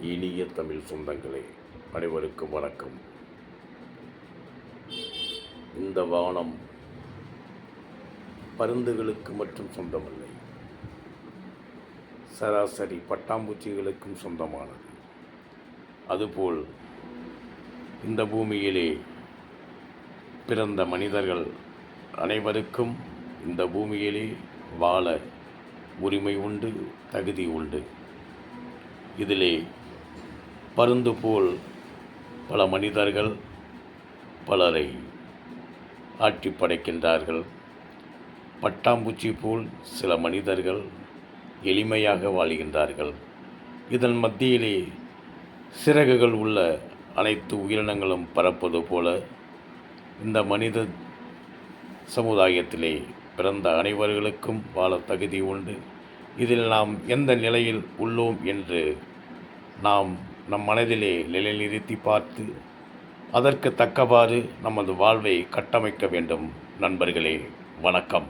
இனிய தமிழ் சொந்தங்களே, அனைவருக்கும் வணக்கம். இந்த வானம் பருந்துகளுக்கு மட்டும் சொந்தமில்லை, சராசரி பட்டாம்பூச்சிகளுக்கும் சொந்தமானது. அதுபோல் இந்த பூமியிலே பிறந்த மனிதர்கள் அனைவருக்கும் இந்த பூமியிலே வாழ உரிமை உண்டு, தகுதி உண்டு. இதிலே பருந்து போல் பல மனிதர்கள் பலரை ஆட்டி படைக்கின்றார்கள். பட்டாம்பூச்சி போல் சில மனிதர்கள் எளிமையாக வாழ்கின்றார்கள். இதன் மத்தியிலே சிறகுகள் உள்ள அனைத்து உயிரினங்களும் பறப்பது போல இந்த மனித சமுதாயத்திலே பிறந்த அனைவர்களுக்கும் வாழ தகுதி உண்டு. இதில் நாம் எந்த நிலையில் உள்ளோம் என்று நாம் நம் மனதிலே நிலைநிறுத்தி பார்த்து அதற்கு தக்கவாறு நமது வாழ்வை கட்டமைக்க வேண்டும். நண்பர்களே, வணக்கம்.